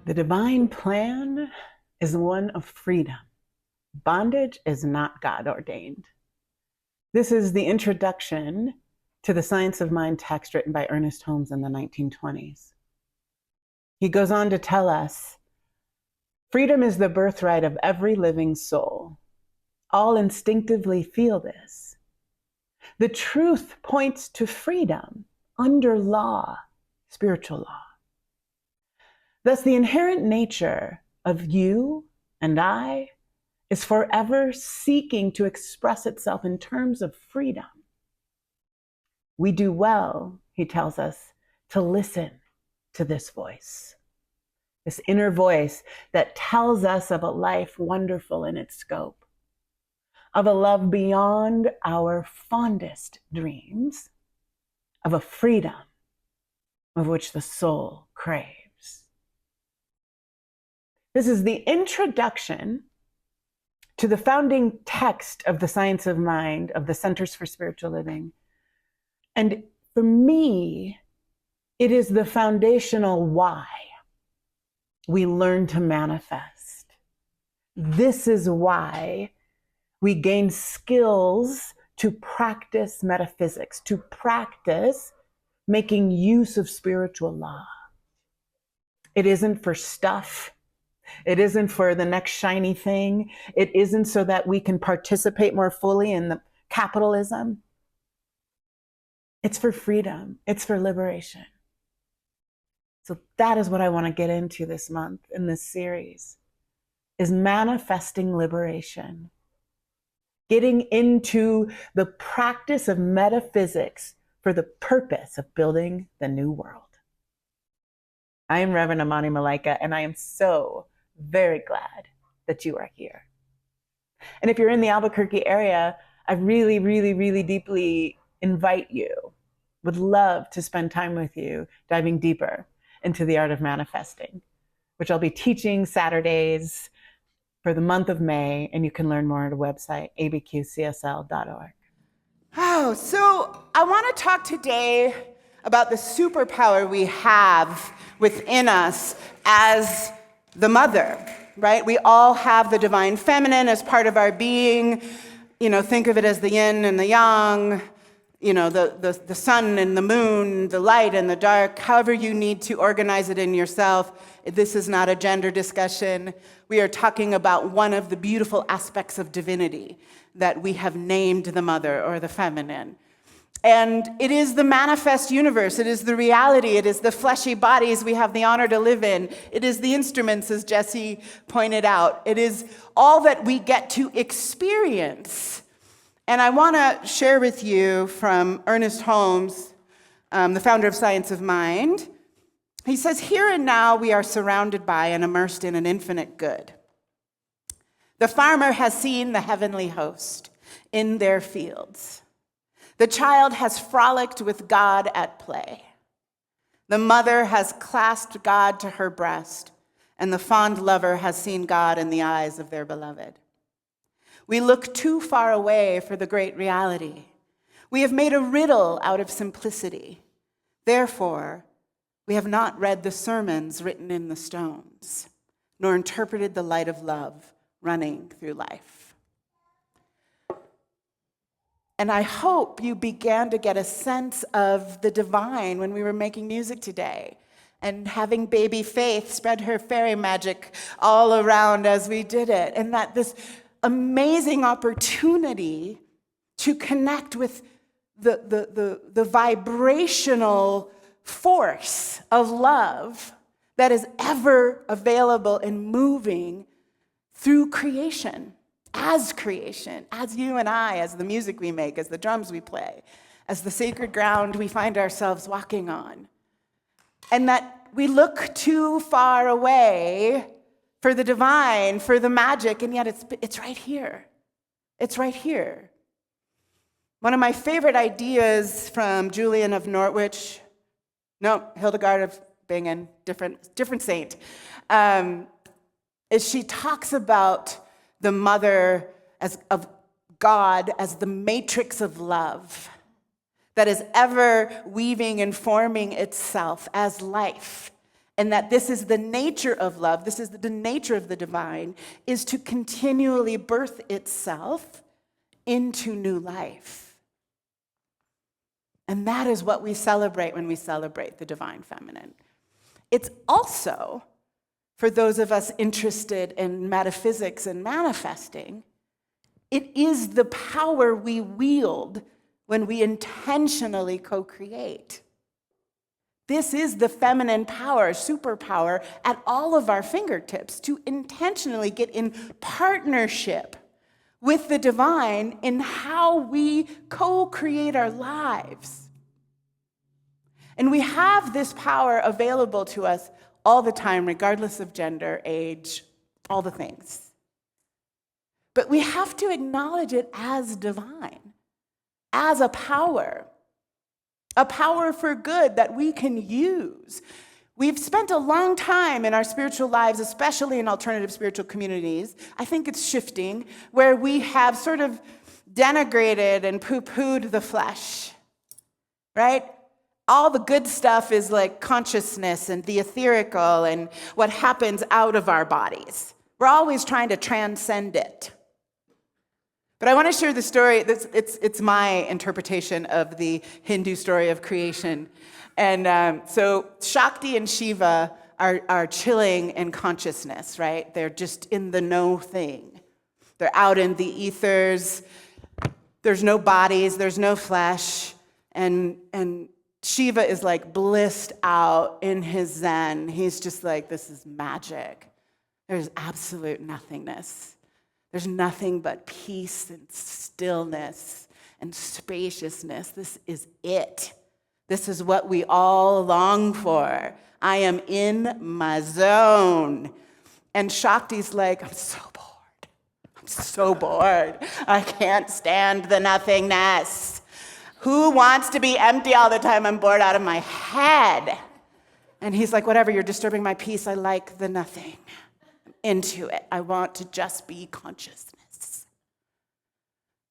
The divine plan is one of freedom. Bondage is not God ordained. This is the introduction to the Science of Mind text written by Ernest Holmes in the 1920s. He goes on to tell us, freedom is the birthright of every living soul. All instinctively feel this. The truth points to freedom under law, spiritual law. Thus, the inherent nature of you and I is forever seeking to express itself in terms of freedom. We do well, he tells us, to listen to this voice, this inner voice that tells us of a life wonderful in its scope, of a love beyond our fondest dreams, of a freedom of which the soul craves. This is the introduction to the founding text of the Science of Mind, of the Centers for Spiritual Living. And for me, it is the foundational why we learn to manifest. This is why we gain skills to practice metaphysics, to practice making use of spiritual law. It isn't for stuff. It isn't for the next shiny thing. It isn't so that we can participate more fully in the capitalism. It's for freedom. It's for liberation. So that is what I want to get into this month in this series, is manifesting liberation. Getting into the practice of metaphysics for the purpose of building the new world. I am Reverend Amani Malaika, and I am so very glad that you are here. And if you're in the Albuquerque area, I really, really, really deeply invite you, would love to spend time with you diving deeper into the art of manifesting, which I'll be teaching Saturdays for the month of May, and you can learn more at a website, ABQCSL.org. Oh, so I want to talk today about the superpower we have within us as the mother, right? We all have the divine feminine as part of our being. Think of it as the yin and the yang, the sun and the moon, the light and the dark, however you need to organize it in yourself. This is not a gender discussion. We are talking about one of the beautiful aspects of divinity that we have named the mother or the feminine. And it is the manifest universe. It is the reality. It is the fleshy bodies we have the honor to live in. It is the instruments, as Jesse pointed out. It is all that we get to experience. And I want to share with you from Ernest Holmes, the founder of Science of Mind. He says, here and now we are surrounded by and immersed in an infinite good. The farmer has seen the heavenly host in their fields. The child has frolicked with God at play. The mother has clasped God to her breast, and the fond lover has seen God in the eyes of their beloved. We look too far away for the great reality. We have made a riddle out of simplicity. Therefore, we have not read the sermons written in the stones, nor interpreted the light of love running through life. And I hope you began to get a sense of the divine when we were making music today and having baby Faith spread her fairy magic all around as we did it. And that this amazing opportunity to connect with the vibrational force of love that is ever available and moving through creation, as you and I, as the music we make, as the drums we play, as the sacred ground we find ourselves walking on. And that we look too far away for the divine, for the magic, and yet it's right here. It's right here. One of my favorite ideas from Julian of Norwich, Hildegard of Bingen, different saint, is she talks about the mother of God as the matrix of love that is ever weaving and forming itself as life and that this is the nature of love, this is the nature of the divine, is to continually birth itself into new life. And that is what we celebrate when we celebrate the divine feminine. It's also, for those of us interested in metaphysics and manifesting, it is the power we wield when we intentionally co-create. This is the feminine power, superpower at all of our fingertips to intentionally get in partnership with the divine in how we co-create our lives. And we have this power available to us all the time, regardless of gender, age, all the things. But we have to acknowledge it as divine, as a power for good that we can use. We've spent a long time in our spiritual lives, especially in alternative spiritual communities, I think it's shifting, where we have sort of denigrated and poo-pooed the flesh, right? All the good stuff is like consciousness and the etherical and what happens out of our bodies. We're always trying to transcend it. But I want to share the story. It's my interpretation of the Hindu story of creation. And so Shakti and Shiva are chilling in consciousness, right? They're just in the no thing. They're out in the ethers. There's no bodies. There's no flesh. And Shiva is like blissed out in his zen. He's just like, this is magic. There's absolute nothingness. There's nothing but peace and stillness and spaciousness. This is it. This is what we all long for. I am in my zone. And Shakti's like, I'm so bored. I'm so bored. I can't stand the nothingness. Who wants to be empty all the time? I'm bored out of my head. And he's like, whatever, you're disturbing my peace. I like the nothing. Into it. I want to just be consciousness.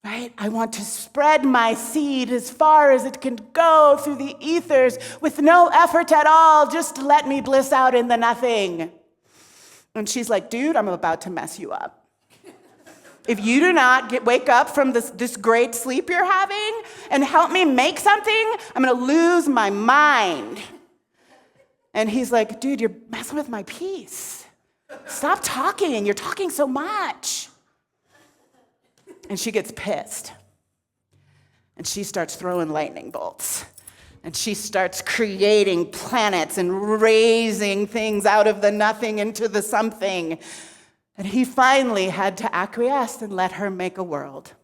Right? I want to spread my seed as far as it can go through the ethers with no effort at all. Just let me bliss out in the nothing. And she's like, dude, I'm about to mess you up. If you do not wake up from this great sleep you're having and help me make something, I'm going to lose my mind. And he's like, dude, you're messing with my peace. Stop talking. You're talking so much. And she gets pissed. And she starts throwing lightning bolts. And she starts creating planets and raising things out of the nothing into the something. And he finally had to acquiesce and let her make a world.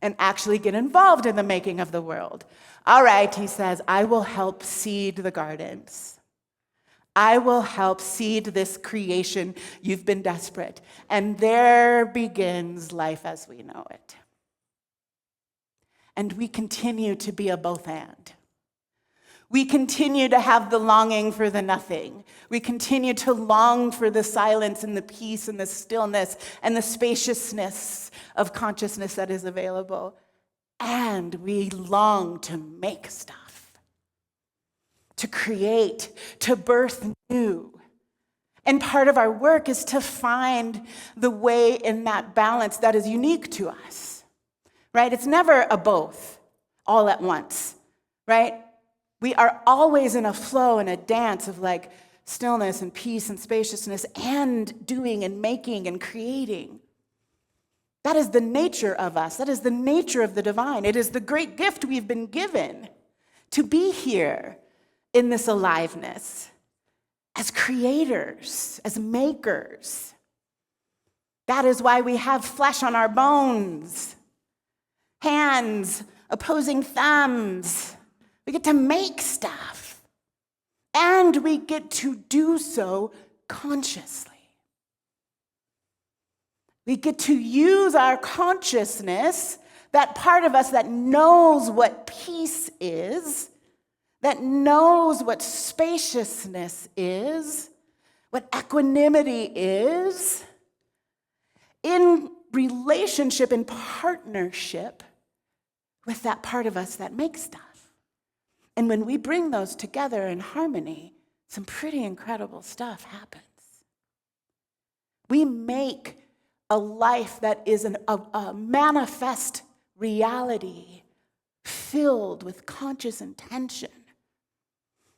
And actually get involved in the making of the world. All right, he says, I will help seed the gardens. I will help seed this creation. You've been desperate. And there begins life as we know it. And we continue to be a both and. We continue to have the longing for the nothing. We continue to long for the silence and the peace and the stillness and the spaciousness of consciousness that is available. And we long to make stuff. To create, to birth new. And part of our work is to find the way in that balance that is unique to us, right? It's never a both, all at once, right? We are always in a flow and a dance of like stillness and peace and spaciousness and doing and making and creating. That is the nature of us. That is the nature of the divine. It is the great gift we've been given to be here in this aliveness, as creators, as makers. That is why we have flesh on our bones, hands, opposing thumbs. We get to make stuff, and we get to do so consciously. We get to use our consciousness, that part of us that knows what peace is, that knows what spaciousness is, what equanimity is, in relationship, in partnership with that part of us that makes stuff. And when we bring those together in harmony, some pretty incredible stuff happens. We make a life that is a manifest reality filled with conscious intention,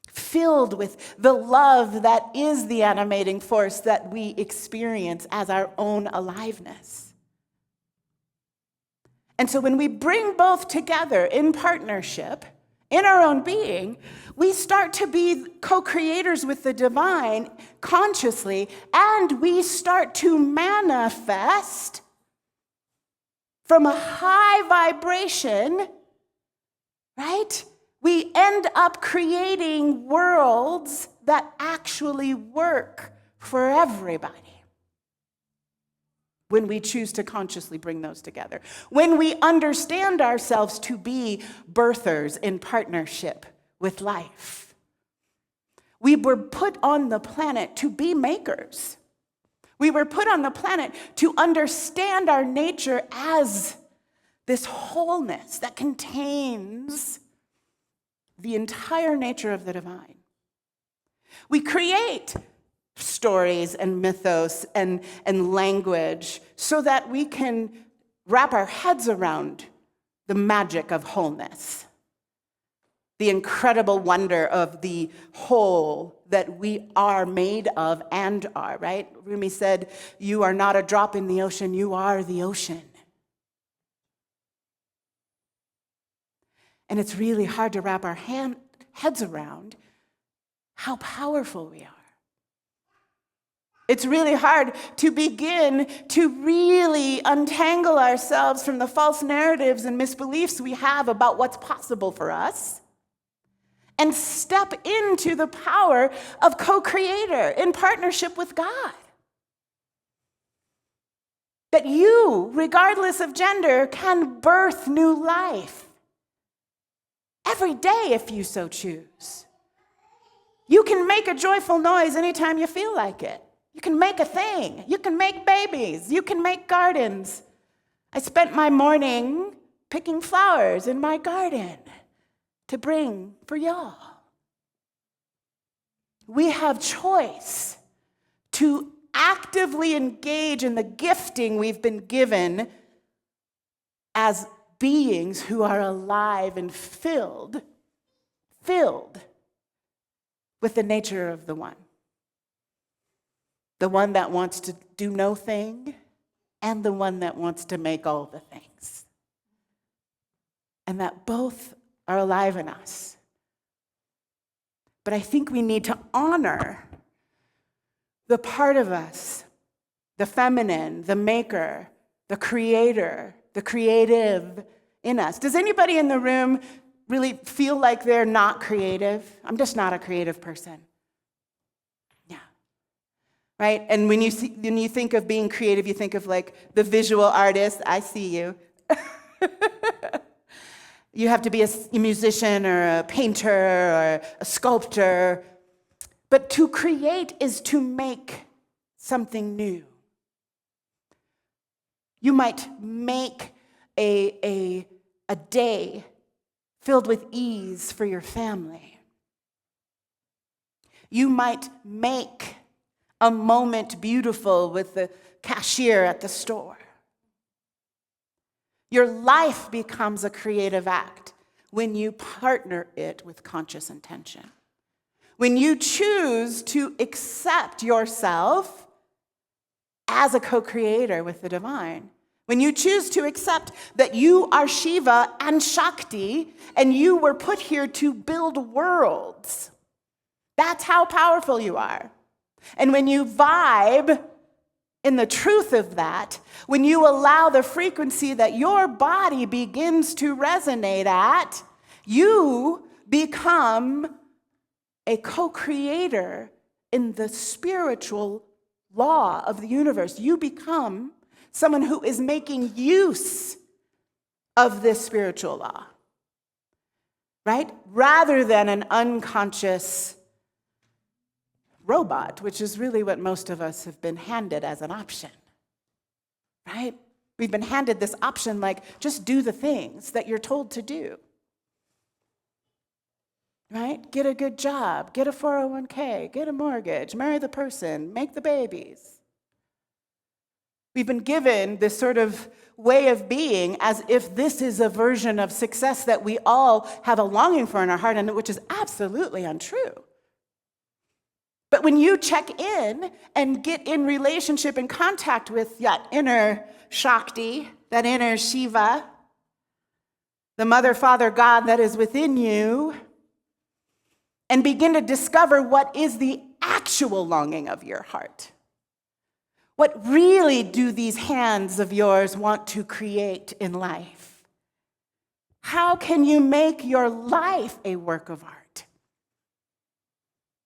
filled with the love that is the animating force that we experience as our own aliveness. And so when we bring both together in partnership, in our own being, we start to be co-creators with the divine consciously, and we start to manifest from a high vibration, right? We end up creating worlds that actually work for everybody when we choose to consciously bring those together. When we understand ourselves to be birthers in partnership with life. We were put on the planet to be makers. We were put on the planet to understand our nature as this wholeness that contains the entire nature of the divine. We create stories and mythos and language so that we can wrap our heads around the magic of wholeness, the incredible wonder of the whole that we are made of and are, right? Rumi said, "You are not a drop in the ocean, you are the ocean." And it's really hard to wrap our heads around how powerful we are. It's really hard to begin to really untangle ourselves from the false narratives and misbeliefs we have about what's possible for us and step into the power of co-creator in partnership with God. That you, regardless of gender, can birth new life every day if you so choose. You can make a joyful noise anytime you feel like it. You can make a thing. You can make babies. You can make gardens. I spent my morning picking flowers in my garden to bring for y'all. We have choice to actively engage in the gifting we've been given as beings who are alive and filled with the nature of the one. The one that wants to do no thing, and the one that wants to make all the things. And that both are alive in us. But I think we need to honor the part of us, the feminine, the maker, the creator, the creative in us. Does anybody in the room really feel like they're not creative? I'm just not a creative person. Right? And when you think of being creative, you think of like the visual artist. I see you. You have to be a musician or a painter or a sculptor. But to create is to make something new. You might make a day filled with ease for your family. You might make a moment beautiful with the cashier at the store. Your life becomes a creative act when you partner it with conscious intention. When you choose to accept yourself as a co-creator with the divine. When you choose to accept that you are Shiva and Shakti and you were put here to build worlds. That's how powerful you are. And when you vibe in the truth of that, when you allow the frequency that your body begins to resonate at, you become a co-creator in the spiritual law of the universe. You become someone who is making use of this spiritual law, right? Rather than an unconscious robot, which is really what most of us have been handed as an option, right? We've been handed this option like, just do the things that you're told to do. right? Get a good job, get a 401k, get a mortgage, marry the person, make the babies. We've been given this sort of way of being as if this is a version of success that we all have a longing for in our heart, and which is absolutely untrue. But when you check in and get in relationship and contact with that inner Shakti, that inner Shiva, the Mother, Father, God that is within you, and begin to discover what is the actual longing of your heart. What really do these hands of yours want to create in life? How can you make your life a work of art?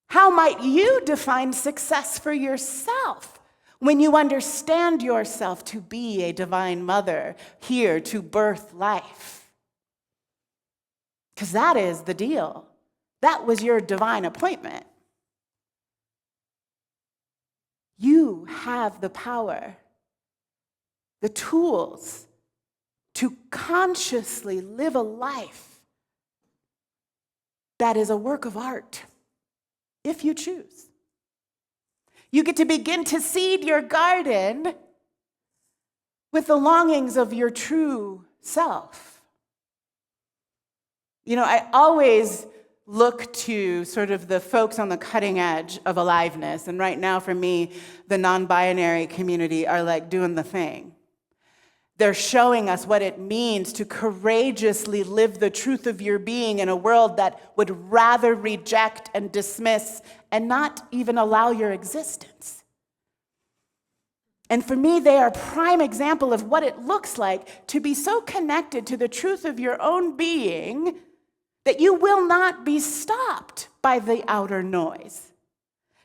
How might you define success for yourself when you understand yourself to be a divine mother here to birth life? Because that is the deal. That was your divine appointment. You have the power, the tools to consciously live a life that is a work of art, if you choose. You get to begin to seed your garden with the longings of your true self. You know, I always look to sort of the folks on the cutting edge of aliveness. And right now, for me, the non-binary community are like doing the thing. They're showing us what it means to courageously live the truth of your being in a world that would rather reject and dismiss and not even allow your existence. And for me, they are a prime example of what it looks like to be so connected to the truth of your own being that you will not be stopped by the outer noise.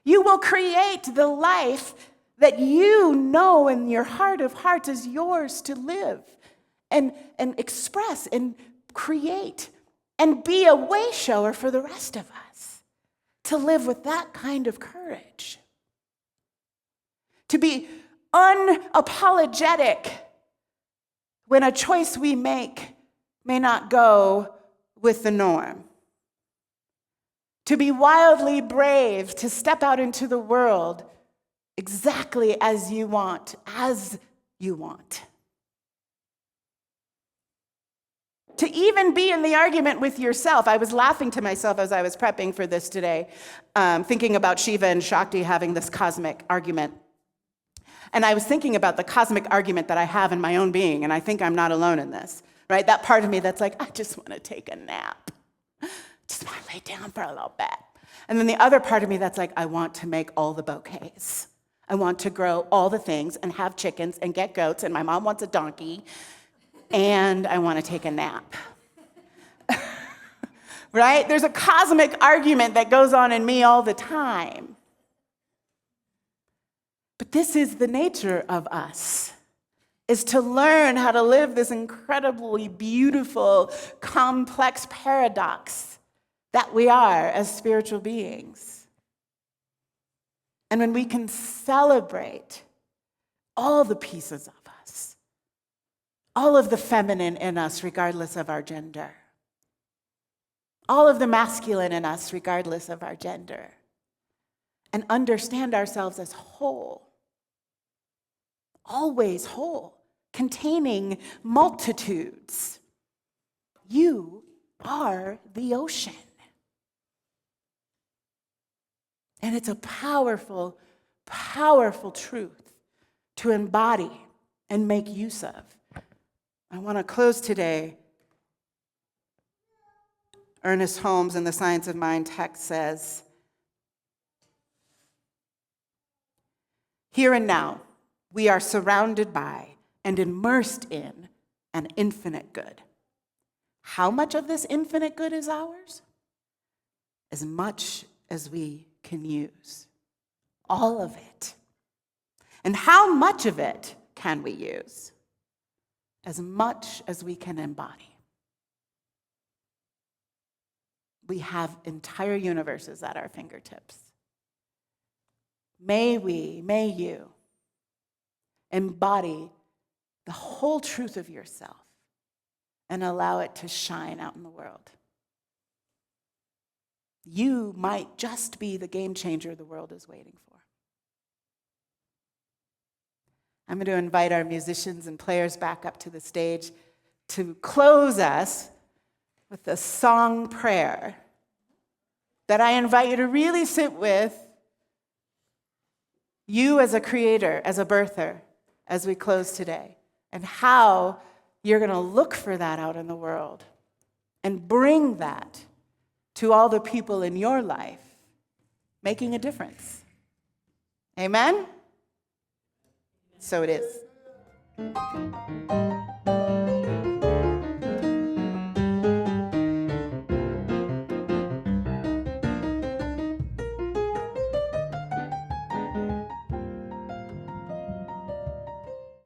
You will create the life that you know in your heart of hearts is yours to live and express and create and be a way shower for the rest of us, to live with that kind of courage, to be unapologetic when a choice we make may not go with the norm. To be wildly brave, to step out into the world exactly as you want. To even be in the argument with yourself. I was laughing to myself as I was prepping for this today, thinking about Shiva and Shakti having this cosmic argument. And I was thinking about the cosmic argument that I have in my own being, and I think I'm not alone in this. Right? That part of me that's like, I just want to take a nap. Just want to lay down for a little bit. And then the other part of me that's like, I want to make all the bouquets. I want to grow all the things and have chickens and get goats, and my mom wants a donkey, and I want to take a nap. Right? There's a cosmic argument that goes on in me all the time. But this is the nature of us, is to learn how to live this incredibly beautiful, complex paradox that we are as spiritual beings. And when we can celebrate all the pieces of us, all of the feminine in us, regardless of our gender, all of the masculine in us, regardless of our gender, and understand ourselves as whole, always whole, containing multitudes. You are the ocean. And it's a powerful, powerful truth to embody and make use of. I want to close today. Ernest Holmes in the Science of Mind text says, "Here and now, we are surrounded by and immersed in an infinite good. How much of this infinite good is ours? As much as we can use. All of it. And how much of it can we use? As much as we can embody. We have entire universes at our fingertips. May you embody the whole truth of yourself and allow it to shine out in the world. you might just be the game changer the world is waiting for. I'm going to invite our musicians and players back up to the stage to close us with a song prayer that I invite you to really sit with, you as a creator, as a birther, as we close today, and how you're going to look for that out in the world and bring that to all the people in your life, making a difference. Amen? So it is.